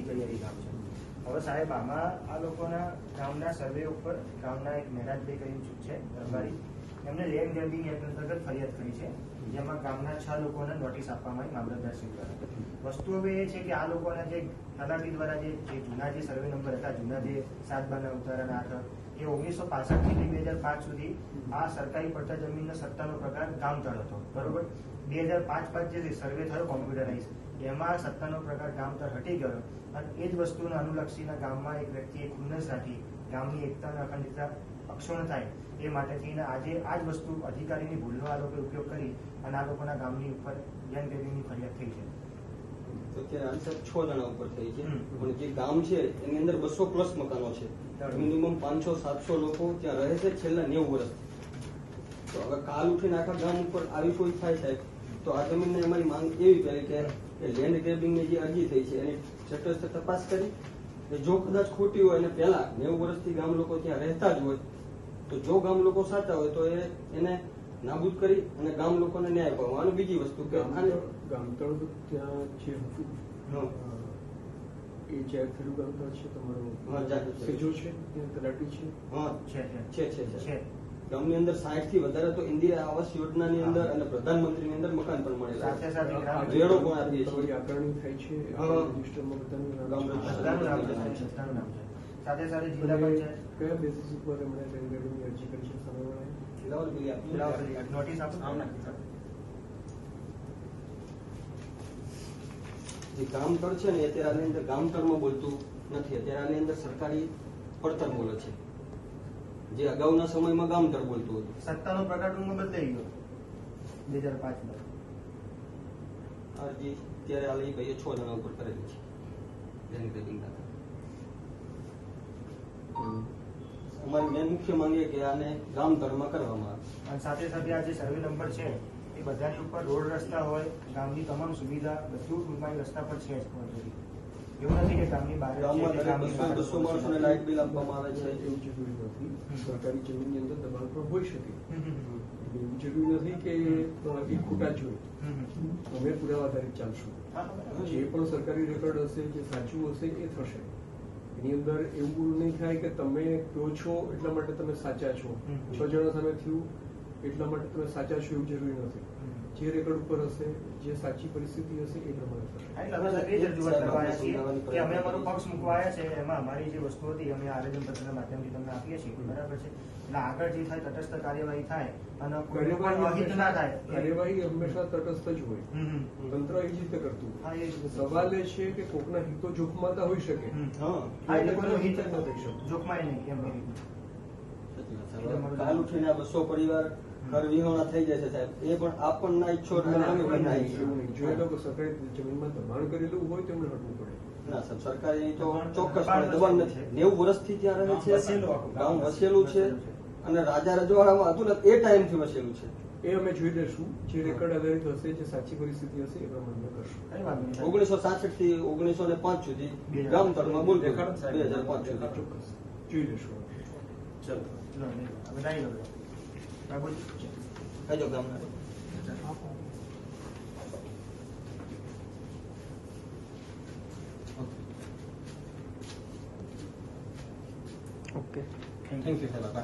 દરિયારી ગામ છે. હવે સાહેબ આમાં આ લોકોના ગામના સર્વે ઉપર ગામના એક મહેરાજભાઈ કરીને છે દરબારી, એમને લેન્ડ ગ્રેબિંગ એક્ટ અંતર્ગત ફરિયાદ કરી છે, જેમાં ગામના 6 લોકોને નોટિસ આપવામાં આવી મામલતદારશ્રી દ્વારા. વસ્તુ હવે એ છે કે આ લોકોના જે તલાટી દ્વારા જે જૂના જે સર્વે નંબર હતા, જૂના જે 7/12 ઉતારા 8, એ 1965 થી 2005 સુધી આ સરકારી પડતર જમીનનો સત્તાનો પ્રકાર ગામતળ હતો, બરોબર. 2005 જે સર્વે થયો કોમ્પ્યુટરાઇઝ, એમાં સત્તાનો પ્રકાર ગામતળ હટી ગયો અને એ જ વસ્તુને અનુલક્ષીને ગામમાં એક વ્યક્તિએ ખુન્નસ રાખી ગામની એકતા અને અખંડિતતા અક્ષુણ્ણ થાય એ માટે થઈને આજે આ જ વસ્તુ અધિકારીની ભૂલનો આ લોકોએ ઉપયોગ કરી અને આ લોકોના ગામની ઉપર લેન્ડ ગ્રેબિંગની ફરિયાદ થઈ છે. તો અત્યારે આન્સર 6 જણા ઉપર થઈ છે, પણ જે ગામ છે એની અંદર 200+ મકાનો છે, મિનિમમ 500-700 લોકો ત્યાં રહે છે છેલ્લા 90 વર્ષ. તો હવે કાલ ઉઠીને આખા ગામ ઉપર આવી કોઈ થાય સાહેબ, તો આ જમીનને અમારી માંગ એવી કરી કે લેન્ડ ગ્રેબિંગની જે અરજી થઈ છે એની તટસ્થ તપાસ કરી, જો કદાચ ખોટી હોય અને પહેલા 90 વર્ષથી ગામ લોકો ત્યાં રહેતા જ હોય, તો જો ગામ લોકો સાચા હોય તો એને નાબૂદ કરી અને ગામ લોકોને ન્યાય અપાવવાનો. બીજી વસ્તુ કે ગામતળ ત્યાં છે એ જાહેર થયેલું ગામતળ છે તમારું, સેજો છે ત્યાં તલાટી છે, છે. ગામની અંદર 60 થી વધારે તો ઇન્દિરા આવાસ યોજનાની અંદર અને પ્રધાનમંત્રીની અંદર મકાન પણ મળેલા છે. વેરો પણ આપીએ છીએ, આકારણી થાય છે, રજીસ્ટરમાં બધાનું સાથે સાથે જિલ્લા પંચાયત કયા બેસિસ ઉપર એમણે લેન્ડ ગ્રેબિંગની અરજી કરી છે સામેવાળાએ? નોટિસ આપો. જે ગામતળ છે ને અત્યારે આની અંદર ગામતળમાં બોલતું નથી, અત્યારે આની અંદર સરકારી પડતર બોલે છે, જે અગાઉના સમયમાં ગામતળ બોલતું હતું. સત્તાનો પ્રકાર ટૂંકમાં બદલાઈ ગયો 2005માં. અરજી ત્યારે આ ભાઈએ 6 જણા ઉપર કરેલી છે લેન્ડ ગ્રેબિંગ. અમારી મેન મુખ્ય માંગ એ કે આને ગામતળમાં કરવામાં આવે. અને સાથે સાથે આ જે સર્વે નંબર છે એ બધાની ઉપર રોડ રસ્તા હોય, ગામની તમામ સુવિધા બધું ટૂંકમાં રસ્તા પર છે જ પહોંચેલી. એવું નથી કે ગામની બહાર 200 માણસોને લાઇટ બિલ આપવામાં આવે છે. એવું જરૂરી નથી, સરકારી જમીનની અંદર દબાણ પણ હોઈ શકે. એવું જરૂરી નથી કે એ ખોટા જ હોય. અમે પુરાવા આધારિત ચાલશું. જે પણ સરકારી રેકોર્ડ હશે, જે સાચું હશે એ થશે. એની અંદર એવું નહીં થાય કે તમે કહો છો એટલા માટે તમે સાચા છો, 6 જણા સામે થયું એટલા માટે તમે સાચા છો એવું જરૂરી નથી. જે રેકોર્ડ ઉપર હશે, જે સાચી પરિસ્થિતિ હશે એ પ્રમાણે થશે. અમે અમારો પક્ષ મૂકવા આવ્યા છે, એમાં અમારી જે વસ્તુ હતી અમે આવેદન પત્રના માધ્યમથી તમને આપીએ છીએ, બરાબર છે. એટલે આગળ જે થાય તટસ્થ કાર્યવાહી થાય અને અહિત ના થાય. કાર્યવાહી હંમેશા તટસ્થ જ હોય, તંત્ર એ જ રીતે કરતું. સવાલ એ છે કે કોકના હિતો જોખમાતા હોઈ શકે, જોખમાય નહીં કેમ કાલ ઉઠીને 200 પરિવાર ઘર વિહોણા થઈ જશે સાહેબ, એ પણ આપણના ઈચ્છો જો એ લોકો સરકારી જમીનમાં દબાણ કરેલું હોય તો એમને હટવું પડે. ના સાહેબ, સરકારે તો ચોક્કસપણે દબાણ નથી. 90 વર્ષથી ત્યાં રહે છે, ગામ વસેલું છે અને રાજા રજવાડામાં હતું ને એ ટાઈમથી વસેલું છે. એ અમે જોઈ લઈશું, જે રેકોર્ડ આધારિત હશે, જે સાચી પરિસ્થિતિ હશે એ પ્રમાણે કરશું. 1966 થી 1905 સુધી ગામતળમાં બોલ 2005 સુધી ચોક્કસ જોઈ લઈશું. ચલો કજો ગામના ઓકે થેન્ક યુ સાહેબ.